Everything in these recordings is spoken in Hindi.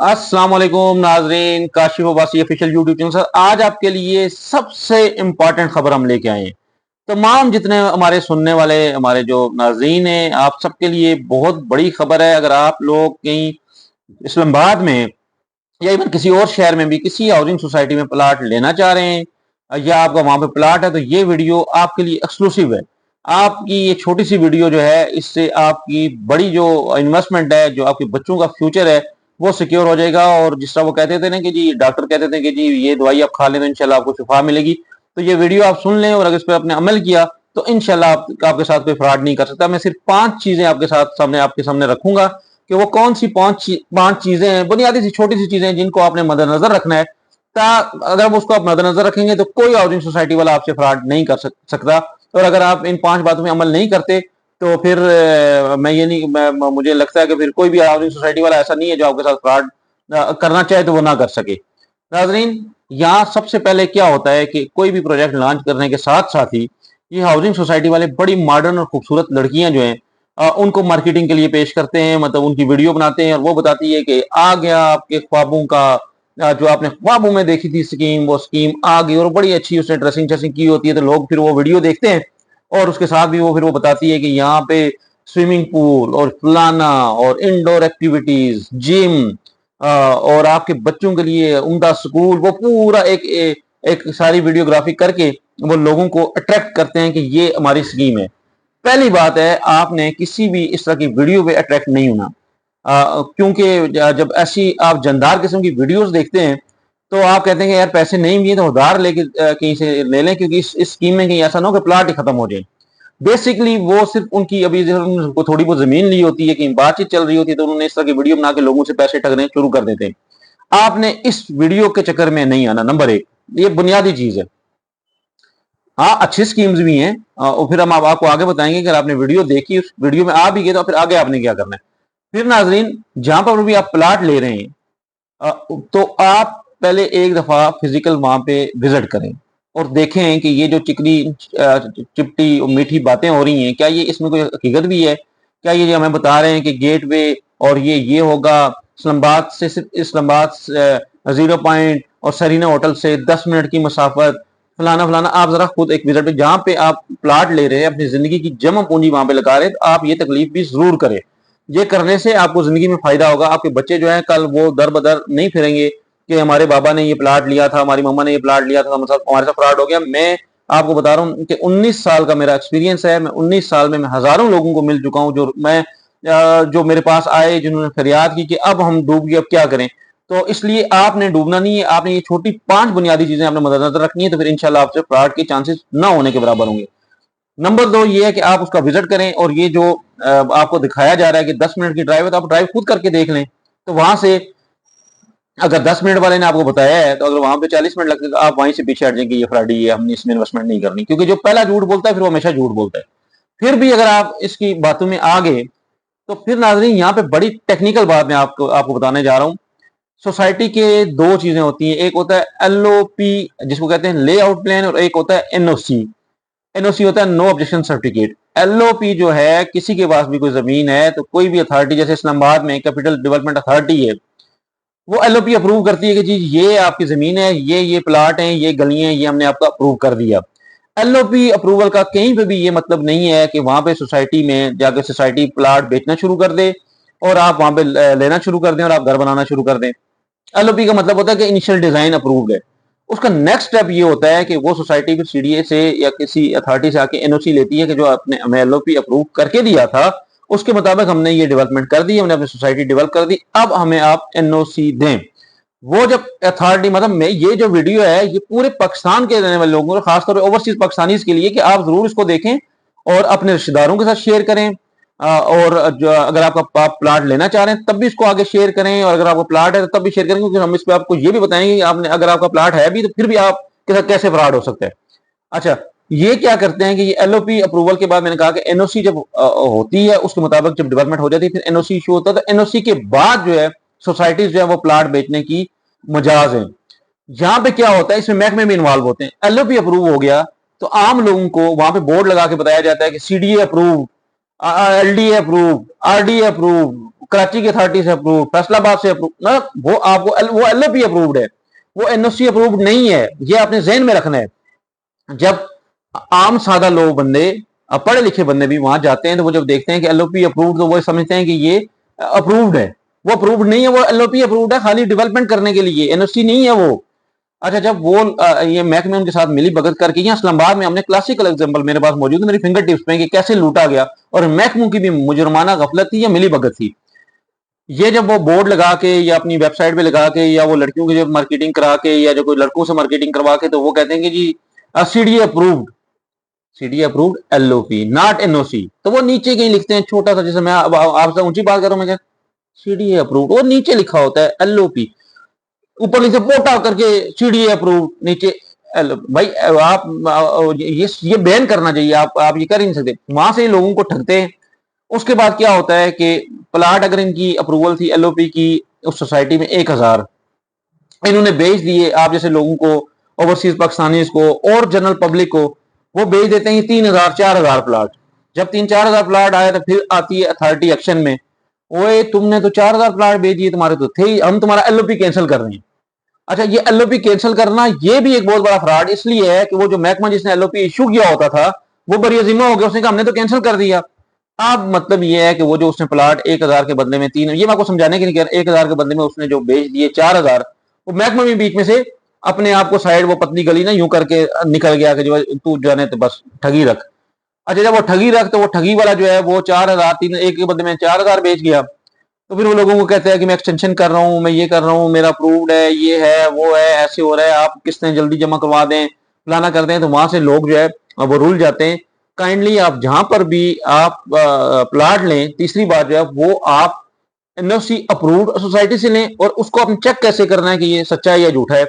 अस्सलाम वालेकुम नाजरीन, Kashif Abbasi official YouTube channel. Sir आज आपके लिए सबसे इंपॉर्टेंट खबर हम लेके आए हैं। तमाम जितने हमारे सुनने वाले हमारे जो नाजरीन हैं, आप सबके लिए बहुत बड़ी खबर है। अगर आप लोग कहीं इस्लामाबाद में या इवन किसी और शहर में भी किसी हाउसिंग सोसाइटी में प्लाट लेना चाह रहे हैं या आपका वहां पे प्लाट है, तो ये वीडियो आपके लिए एक्सक्लूसिव है। आपकी ये छोटी सी वीडियो जो है, इससे आपकी बड़ी जो इन्वेस्टमेंट है, जो आपके बच्चों का फ्यूचर है, वो सिक्योर हो जाएगा। और जिस तरह वो कहते थे ना कि जी डॉक्टर कहते थे कि जी ये दवाई आप खा लें तो इंशाल्लाह आपको शिफा मिलेगी, तो ये वीडियो आप सुन लें और अगर इस पर आपने अमल किया तो इंशाल्लाह आपके साथ कोई फ्रॉड नहीं कर सकता। मैं सिर्फ 5 चीजें आपके सामने रखूंगा कि वो कौन सी पांच चीजें हैं, बुनियादी सी छोटी सी चीजें हैं जिनको आपने मद्देनजर रखना है। अगर वो उसको आप मद्देनजर रखेंगे तो कोई हाउसिंग सोसाइटी वाला आपसे फ्रॉड नहीं कर सकता। और अगर आप इन 5 बातों में अमल नहीं करते तो फिर मैं ये नहीं मुझे लगता है कि फिर कोई भी हाउसिंग सोसाइटी वाला ऐसा नहीं है जो आपके साथ फ्रॉड करना चाहे तो वो ना कर सके। नाजरीन, यहाँ सबसे पहले क्या होता है कि कोई भी प्रोजेक्ट लॉन्च करने के साथ साथ ही ये हाउसिंग सोसाइटी वाले बड़ी मॉडर्न और खूबसूरत लड़कियां जो हैं, उनको मार्केटिंग के लिए पेश करते हैं। मतलब उनकी वीडियो बनाते हैं और वो बताती है कि आ गया आपके ख्वाबों का, जो आपने ख्वाबों में देखी थी स्कीम, वो स्कीम आ गई और बड़ी अच्छी उसने ड्रेसिंग शेसिंग की होती है। तो लोग फिर वो वीडियो देखते हैं और उसके साथ भी वो फिर वो बताती है कि यहाँ पे स्विमिंग पूल और फलाना और इंडोर एक्टिविटीज, जिम और आपके बच्चों के लिए उम्दा स्कूल, वो पूरा एक सारी वीडियोग्राफी करके वो लोगों को अट्रैक्ट करते हैं कि ये हमारी स्कीम है। पहली बात है, आपने किसी भी इस तरह की वीडियो पे अट्रैक्ट नहीं होना, क्योंकि जब ऐसी आप जानदार किस्म की वीडियोस देखते हैं तो आप कहते हैं कि यार पैसे नहीं भी है तो उधार लेके कहीं से ले लें, क्योंकि इस स्कीम में कहीं ऐसा ना हो कि प्लाट ही खत्म हो जाए। बेसिकली वो सिर्फ उनकी अभी उनको थोड़ी बहुत जमीन ली होती है, कहीं बातचीत चल रही होती है, तो उन्होंने इस तरह की वीडियो बना के लोगों से पैसे ठगने शुरू कर देते हैं। आपने इस वीडियो के चक्कर में नहीं आना, नंबर 1, ये बुनियादी चीज है। हाँ, अच्छी स्कीम्स भी हैं और फिर हम आपको आगे बताएंगे कि अगर आपने वीडियो देखी, उस वीडियो में आ भी गए तो फिर आगे आपने क्या करना है। फिर नाजरीन, जहां पर भी आप प्लाट ले रहे हैं, तो आप पहले एक दफा फिजिकल वहां पे विजिट करें और देखें कि ये जो चिकनी चिपटी और मीठी बातें हो रही हैं, क्या ये इसमें कोई हकीकत भी है। क्या ये जो हमें बता रहे हैं कि गेट वे और ये होगा इस्लामाबाद से, सिर्फ इस्लामाबाद 0 पॉइंट और सरीना होटल से 10 मिनट की मसाफत, फलाना फलाना। आप जरा खुद एक विजिट, जहां पे आप प्लाट ले रहे हैं, अपनी जिंदगी की जमा पूंजी वहां पे लगा रहे हैं, तो आप ये तकलीफ भी जरूर करें। ये करने से आपको जिंदगी में फायदा होगा। आपके बच्चे जो हैं कल वो दर बदर नहीं फिरेंगे कि हमारे बाबा ने ये प्लाट लिया था, हमारी मम्मा ने ये प्लाट लिया था, हमारे साथ फ्रॉड हो गया। मैं आपको बता रहा हूँ कि 19 साल का मेरा एक्सपीरियंस है। मैं 19 साल में मैं हजारों लोगों को मिल चुका हूँ जो मेरे पास आए, जिन्होंने फरियाद की कि अब हम डूब गए, अब क्या करें। तो इसलिए आपने डूबना नहीं है। आपने ये छोटी 5 बुनियादी चीजें आपने मद्देनजर रखनी है, तो फिर इंशाल्लाह आपसे फ्रॉड के चांसेस ना होने के बराबर होंगे। नंबर 2 ये है कि आप उसका विजिट करें और ये जो आपको दिखाया जा रहा है कि 10 मिनट की ड्राइव है, तो आप ड्राइव खुद करके देख लें। तो वहां से अगर 10 मिनट वाले ने आपको बताया है, तो अगर वहां पे 40 मिनट लगते तो आप वहीं से पीछे हट जाएंगे, ये फ्रॉडी है, हमने इसमें इन्वेस्टमेंट नहीं करनी। क्योंकि जो पहला झूठ बोलता है फिर वो हमेशा झूठ बोलता है। फिर भी अगर आप इसकी बातों में आ गए तो फिर नाजरीन, यहाँ पे बड़ी टेक्निकल बात मैं आपको बताने जा रहा हूँ। सोसाइटी के 2 चीजें होती हैं, एक होता है LOP जिसको कहते हैं लेआउट प्लान, और एक होता है NOC। एनओसी होता है नो ऑब्जेक्शन सर्टिफिकेट। एलओपी जो है, किसी के पास भी कोई जमीन है तो कोई भी अथॉरिटी, जैसे इस्लामाबाद में कैपिटल डेवलपमेंट अथॉरिटी है, वो एलओपी अप्रूव करती है कि जी ये आपकी जमीन है, ये प्लाट है, ये गलियां, ये हमने आपका अप्रूव कर दिया। एलओपी अप्रूवल का कहीं पे भी ये मतलब नहीं है कि वहां पे सोसाइटी में जाकर सोसाइटी प्लाट बेचना शुरू कर दे और आप वहां पे लेना शुरू कर दें और आप घर बनाना शुरू कर दें। एलओपी का मतलब होता है कि इनिशियल डिजाइन अप्रूव्ड है। उसका नेक्स्ट स्टेप ये होता है कि वो सोसाइटी फिर सीडीए से या किसी अथॉरिटी से आके एनओसी लेती है कि जो आपने हमें एलओपी अप्रूव करके दिया था उसके मुताबिक हमने ये डेवलपमेंट कर दी, हमने अपनी सोसाइटी डेवलप कर दी, अब हमें आप एनओसी दें। वो जब अथॉरिटी, मतलब मैं ये जो वीडियो है ये पूरे पाकिस्तान के रहने वाले लोगों, खासतौर पर ओवरसीज पाकिस्तानीज के लिए, कि आप जरूर इसको देखें और अपने रिश्तेदारों के साथ शेयर करें। और अगर आपका प्लाट लेना चाह रहे हैं तब भी इसको आगे शेयर करें, और अगर आपका प्लाट है तब भी शेयर करें, क्योंकि हम इस पे आपको ये भी बताएंगे कि आपने, अगर आपका प्लाट है भी तो फिर भी आपके साथ कैसे फ्रॉड हो सकता है। अच्छा, ये क्या करते हैं कि ये एलओपी अप्रूवल के बाद, मैंने कहा कि एनओसी जब होती है उसके मुताबिक जब डेवलपमेंट हो जाती है, फिर एनओसी इशू होता है। तो एनओसी के बाद जो है सोसाइटीज जो है वो प्लाट बेचने की मजाज है। यहाँ पे क्या होता है, इसमें महकमे भी इन्वॉल्व होते हैं। एलओपी अप्रूव हो गया तो आम लोगों को वहां पे बोर्ड लगा के बताया जाता है कि CDA approve, LDA approve, RDA approve, Karachi की अथॉरिटी से अप्रूव, फैसलाबाद से अप्रूव, मतलब वो आपको वो एलओपी अप्रूव्ड है, वो एनओसी अप्रूव्ड नहीं है। ये आपने जहन में रखना है। जब आम सादा लोग बंदे, पढ़े लिखे बंदे भी वहां जाते हैं तो वो जब देखते हैं कि एलओपी अप्रूव्ड, तो वो समझते हैं कि ये अप्रूव्ड है। वो अप्रूव्ड नहीं है, वो एलओपी अप्रूव्ड है खाली डेवलपमेंट करने के लिए, एनओसी नहीं है वो। अच्छा, जब वो ये महकमे उनके साथ मिली भगत करके, यहाँ इस्लामाबाद में हमने क्लासिकल एग्जांपल मेरे पास मौजूद है, मेरी फिंगर टिप्स में, कि कैसे लूटा गया और महकमों की भी मुजरमाना गफलत थी या मिली भगत थी। ये जब वो बोर्ड लगा के या अपनी वेबसाइट पे लगा के या वो लड़कियों की जब मार्केटिंग करा के या जो कोई लड़कों से मार्केटिंग करवा के, तो वो कहते हैं कि जी CD approved, CD approved LOP not NOC. तो वो नीचे कहीं लिखते हैं छोटा सा, जैसे मैं आपसे ऊंची बात कर रहा हूँ, मैं सीडी अप्रूव्ड, वो नीचे लिखा होता है एलओपी, ऊपर नीचे पोटा करके सीडी अप्रूव्ड, नीचे भाई आप ये बैन करना चाहिए। आप ये कर ही नहीं सकते। वहां से लोगों को ठगते हैं। उसके बाद क्या होता है कि प्लाट अगर इनकी अप्रूवल थी एलओपी की उस सोसाइटी में 1000, इन्होंने बेच दिए आप जैसे लोगों को, ओवरसीज पाकिस्तानी को और जनरल पब्लिक को, वो बेच देते हैं 3000 4000 प्लाट। जब 3-4 हजार प्लाट आए तो फिर आती है अथॉरिटी एक्शन में, ओए तुमने तो 4000 प्लाट बेच दिए, तुम्हारे तो थे, हम तुम्हारा एलओपी कैंसिल कर रहे हैं। अच्छा, ये एलओपी कैंसिल करना ये भी एक बहुत बड़ा फ्रॉड इसलिए है कि वो जो महकमा जिसने एलओपी इशू किया होता था वो बरी अजीमा हो गया, उसने कहा हमने तो कैंसिल कर दिया। अब मतलब ये है कि वो जो उसने प्लाट 1000 के बदले में 3, ये मैं आपको समझाने के लिए कह रहा, 1000 के बदले में उसने जो बेच दिए 4000, वो महकमा भी बीच में से अपने आप को साइड, वो पतली गली ना यूं करके निकल गया कि जो तू जो है तो बस ठगी रख। अच्छा, जब वो ठगी रख, तो वो ठगी वाला जो है वो 4000, 3 एक के बदले में 4000 बेच गया। तो फिर वो लोगों को कहते हैं कि मैं एक्सटेंशन कर रहा हूँ, मैं ये कर रहा हूँ, मेरा अप्रूव्ड है, ये है, वो है, ऐसे हो रहा है, आप किस्तें जल्दी जमा करवा दें, फलाना कर दें। तो वहां से लोग जो है वो रुल जाते हैं। काइंडली आप जहां पर भी आप प्लाट लें, तीसरी बात जो है वो आप एनओसी अप्रूव्ड सोसाइटी से लें, और उसको आप चेक कैसे करना है कि ये सच्चा है या झूठा है।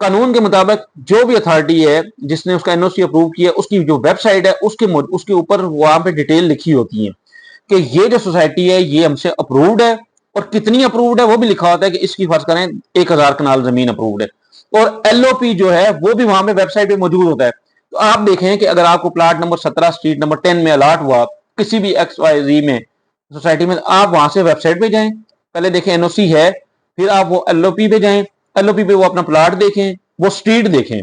कानून के मुताबिक जो भी अथॉरिटी है जिसने उसका एनओसी अप्रूव किया, उसकी जो वेबसाइट है उसके ऊपर वहां पे डिटेल लिखी होती है कि ये जो सोसाइटी है ये हमसे अप्रूव्ड है, और कितनी अप्रूव्ड है वो भी लिखा होता है कि इसकी फर्ज करें 1000 कनाल जमीन अप्रूव्ड है, और एलओपी जो है वो भी वहां पे वेबसाइट पे मौजूद होता है। तो आप देखें कि अगर आपको प्लाट नंबर 17 स्ट्रीट नंबर 10 में अलॉट हुआ किसी भी XYZ में सोसाइटी में, आप वहां से वेबसाइट पे जाएं, पहले देखें एनओसी है, फिर आप वो एलओपी पे जाएं, एलओपी पे वो अपना प्लाट देखें, वो स्ट्रीट देखें,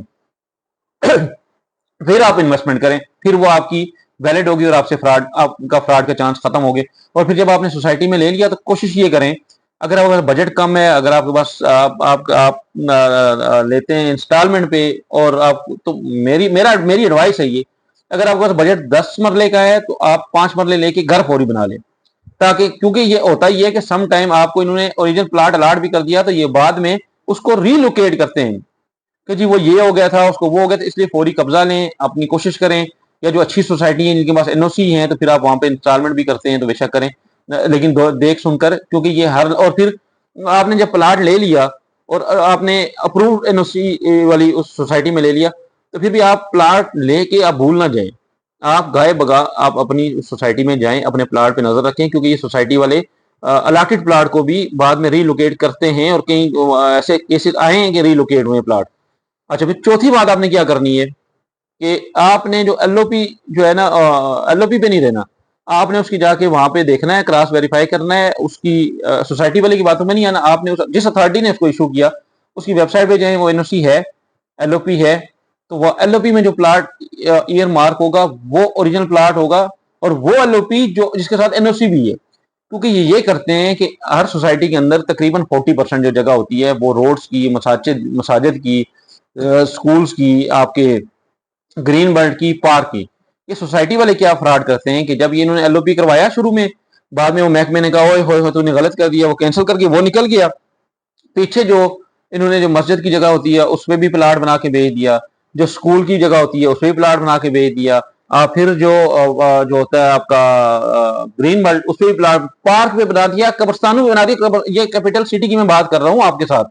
फिर आप इन्वेस्टमेंट करें, फिर वो आपकी वैलिड होगी और आपसे आपका फ्रॉड का चांस खत्म हो गए। और फिर जब आपने सोसाइटी में ले लिया तो कोशिश ये करें, अगर बजट कम है, अगर आपके पास आप लेते हैं इंस्टॉलमेंट पे, और आप तो मेरी एडवाइस है ये, अगर आपके पास बजट 10 मरले का है तो आप 5 मरले लेके घर फौरी बना लें, ताकि, क्योंकि ये होता ही है कि सम टाइम आपको इन्होंने ओरिजिनल प्लाट अलाट भी कर दिया तो ये बाद में उसको रीलोकेट करते हैं कि जी वो ये हो गया था, उसको वो हो गया था, इसलिए फौरी कब्जा लें, अपनी कोशिश करें। या जो अच्छी सोसाइटी है जिनके पास एनओसी है तो फिर आप वहां पे इंस्टॉलमेंट भी करते हैं तो बेशक करें, लेकिन देख सुनकर, क्योंकि ये हर, और फिर आपने जब प्लाट ले लिया और आपने अप्रूव्ड एनओसी वाली उस सोसाइटी में ले लिया, तो फिर भी आप प्लाट लेके आप भूल ना जाए, आप गाय बगा आप अपनी सोसाइटी में जाएं, अपने प्लाट पे नजर रखें, क्योंकि ये सोसाइटी वाले अलाटेड प्लाट को भी बाद में रीलोकेट करते हैं, और कई ऐसे केसेस आए हैं कि रीलोकेट हुए प्लाट। अच्छा, फिर चौथी बात आपने क्या करनी है कि आपने जो एलओपी जो है ना, एलओपी पे नहीं रहना, आपने उसकी जाके वहां पे देखना है, क्रॉस वेरीफाई करना है, उसकी सोसाइटी वाले की बातों में नहीं आना। आपने जिस अथॉरिटी ने उसको इशू किया उसकी वेबसाइट पे जाए, वो एनओसी है, एलओपी है, तो वो एलओपी में जो प्लाट ईयर मार्क होगा वो ओरिजिनल प्लाट होगा, और वो एलओपी जो जिसके साथ एनओसी भी है। क्योंकि ये करते हैं कि हर सोसाइटी के अंदर तकरीबन 40% जो जगह होती है वो रोड्स की, मसाजिद की, स्कूल्स की, आपके ग्रीन बेल्ट की, पार्क की। ये सोसाइटी वाले क्या फ्रॉड करते हैं कि जब ये इन्होंने एलओपी करवाया शुरू में, बाद में वो महकमे ने कहा ओए होए तूने गलत कर दिया, वो कैंसिल करके वो निकल गया, पीछे जो इन्होंने जो मस्जिद की जगह होती है उसमें भी प्लाट बना के भेज दिया, जो स्कूल की जगह होती है उसमें भी प्लाट बना के भेज दिया, फिर जो होता है आपका ग्रीन बेल्ट उसमें भी प्लाट, पार्क में बना दिया, कब्रस्तानों में बना दिया। ये कैपिटल सिटी की मैं बात कर रहा हूँ आपके साथ,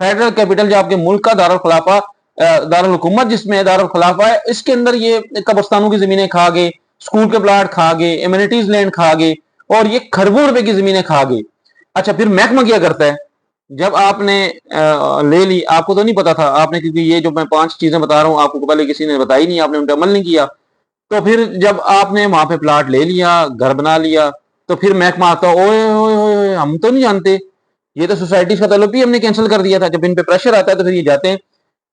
फेडरल कैपिटल जो आपके मुल्क का दारुल खिलाफा, दारुल हुकूमत जिसमें दारुल खिलाफा है, इसके अंदर ये कब्रस्तानों की जमीनें खा गए, स्कूल के प्लाट खा गए, एमिनिटीज लैंड खा गए, और ये खरबों रुपए की जमीनें खा गए। अच्छा, फिर महकमा क्या करता है, जब आपने ले ली, आपको तो नहीं पता था आपने, क्योंकि ये जो मैं 5 चीजें बता रहा हूँ आपको पहले किसी ने बताई नहीं, आपने उन पर अमल नहीं किया। तो फिर जब आपने वहां पे प्लाट ले लिया, घर बना लिया, तो फिर महकमा आता, ओए ओए ओए हम तो नहीं जानते, ये तो सोसाइटी का तल्लुक ही हमने कैंसिल कर दिया था। जब इन पे प्रेशर आता है तो फिर ये जाते हैं,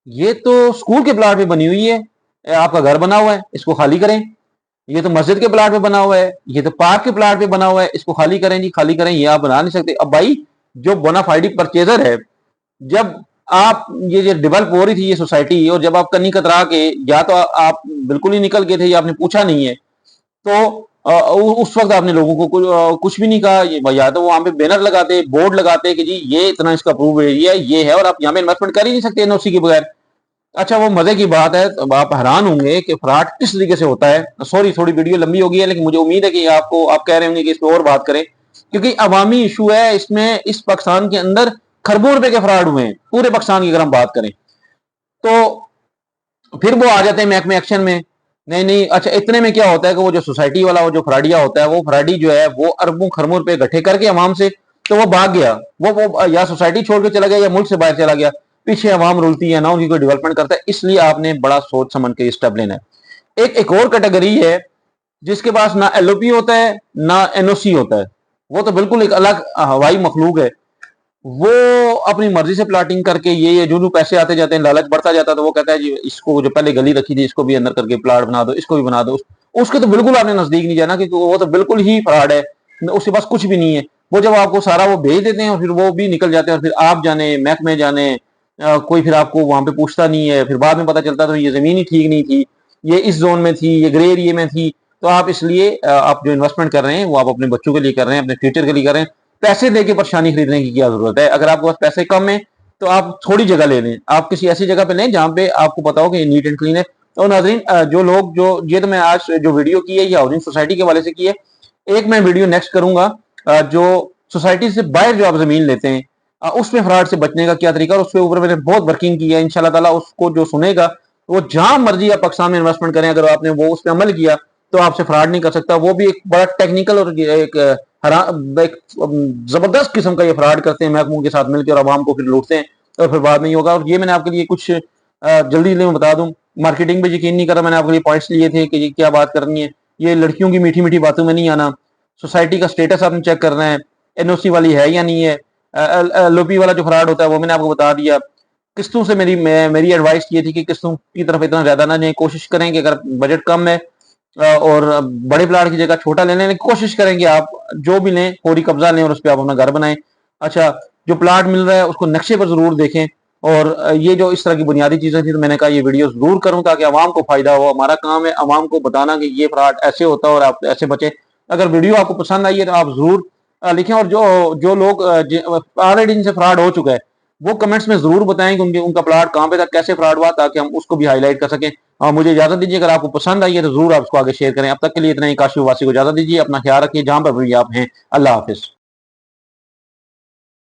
ये तो स्कूल के प्लाट पे बनी हुई है, आपका घर बना हुआ है, इसको खाली करें। ये तो मस्जिद के प्लाट पे बना हुआ है, ये तो पार्क के प्लाट पे बना हुआ है, इसको खाली करें जी, खाली करें, ये आप बना नहीं सकते। अब भाई जो बोनाफाइड परचेजर है, जब आप ये डेवलप हो रही थी ये सोसाइटी, और जब आप कन्नी कतरा के, या तो आप बिल्कुल ही निकल गए थे या आपने पूछा नहीं है, तो उस वक्त आपने लोगों को कुछ भी नहीं कहा, या तो वहां पे बैनर लगाते, बोर्ड लगाते कि जी ये इतना इसका अप्रूव एरिया ये है और आप यहाँ पे इन्वेस्टमेंट कर ही नहीं सकते एनओसी के बगैर। अच्छा, वो मजे की बात है, तो आप हैरान होंगे कि फ्रॉड किस तरीके से होता है। सॉरी, थोड़ी वीडियो लंबी हो गई है, लेकिन मुझे उम्मीद है कि आप कह रहे होंगे कि इस पर और बात करें, क्योंकि अवामी इशू है इसमें। इस पाकिस्तान के अंदर खरबों रुपए के फ्रॉड हुए हैं, पूरे पाकिस्तान की अगर हम बात करें तो। फिर वो आ जाते हैं महकमे एक्शन में, नहीं नहीं। अच्छा, इतने में क्या होता है कि वो जो सोसाइटी वाला, वो जो फ्राडिया होता है, वो फ्राडी जो है वो अरबों खरबों रुपए इकट्ठे करके अवाम से, तो वो भाग गया। वो या सोसाइटी छोड़ के चला गया या मुल्क से बाहर चला गया। पीछे अवाम रुलती है ना, उनकी कोई डेवलपमेंट करता है। इसलिए आपने बड़ा सोच समझ के स्टेप लेना है। एक और कैटेगरी है जिसके पास ना एलओपी होता है ना एनओसी होता है, वो तो बिल्कुल एक अलग हवाई मखलूक है। वो अपनी मर्जी से प्लाटिंग करके, ये जो पैसे आते जाते हैं, लालच बढ़ता जाता है, तो वो कहता है जी इसको जो पहले गली रखी थी इसको भी अंदर करके प्लाट बना दो, इसको भी बना दो। उसके तो बिल्कुल आपने नजदीक नहीं जाना, क्योंकि वो तो बिल्कुल ही फ्रॉड है, उसके पास कुछ भी नहीं है। वो जब आपको सारा वो भेज देते हैं और फिर वो भी निकल जाते हैं, और फिर आप जाने महकमे जाने, कोई फिर आपको वहां पे पूछता नहीं है। फिर बाद में पता चलता तो ये जमीन ही ठीक नहीं थी, ये इस जोन में थी, ये ग्रे एरिया में थी। तो आप इसलिए आप जो इन्वेस्टमेंट कर रहे हैं वो आप अपने बच्चों के लिए कर रहे हैं, अपने फ्यूचर के लिए कर रहे हैं। पैसे देके परेशानी खरीदने की क्या जरूरत है। अगर आपके पास पैसे कम है तो आप थोड़ी जगह ले लें, आप किसी ऐसी जगह पे लें जहां पे आपको पता हो कि नीट एंड क्लीन है। तो नाजरीन, जो लोग जो ये तो मैं आज जो वीडियो की है ये हाउसिंग सोसाइटी के वाले से की है। एक मैं वीडियो नेक्स्ट करूंगा जो सोसाइटी से बाहर जो आप जमीन लेते हैं उसमें फ्रॉड से बचने का क्या तरीका, और उसके ऊपर मैंने बहुत वर्किंग की है। इंशाल्लाह ताला उसको जो सुनेगा, वो जहां मर्जी आप पाकिस्तान में इन्वेस्टमेंट करें, अगर आपने वो उस पर अमल किया तो आपसे फ्रॉड नहीं कर सकता। वो भी एक बड़ा टेक्निकल और एक जबरदस्त किस्म का ये फ्रॉड करते हैं महकमों के साथ मिलकर, और आवाम को फिर लूटते हैं और फिर बाद में ही होगा। और ये मैंने आपके लिए कुछ जल्दी में बता दूं, मार्केटिंग पे यकीन नहीं कर रहा, मैंने आपके लिए पॉइंट्स लिए थे कि ये क्या बात करनी है। ये लड़कियों की मीठी मीठी बातों में नहीं आना, सोसाइटी का स्टेटस आपने चेक करना है, एनओसी वाली है या नहीं है। एलओपी वाला जो फ्रॉड होता है वो मैंने आपको बता दिया। किस्तों से मेरी एडवाइस ये थी कि किस्तों की तरफ इतना ज्यादा ना जाए, कोशिश करें कि अगर बजट कम है और बड़े प्लाट की जगह छोटा लेने की कोशिश करेंगे, आप जो भी लें फौरी कब्जा लें और उस पर आप अपना घर बनाएं। अच्छा, जो प्लाट मिल रहा है उसको नक्शे पर जरूर देखें। और ये जो इस तरह की बुनियादी चीजें थी, तो मैंने कहा ये वीडियो जरूर करूं ताकि आवाम को फायदा हो। हमारा काम है आवाम को बताना कि ये फ्रॉड ऐसे होता है और आप ऐसे बचे। अगर वीडियो आपको पसंद आई है तो आप जरूर लिखें, और जो जो लोग ऑलरेडी इनसे फ्रॉड हो चुका है वो कमेंट्स में जरूर बताएं कि उनका प्लाट कहाँ पे था, कैसे फ्रॉड हुआ, ताकि हम उसको भी हाईलाइट कर सकें। मुझे इजाजत दीजिए, अगर आपको पसंद आई है तो जरूर आप उसको आगे शेयर करें। अब तक के लिए इतना ही, काशिफ वासी को इजाजत दीजिए, अपना ख्याल रखिए जहां पर भी आप हैं। अल्लाह हाफिज।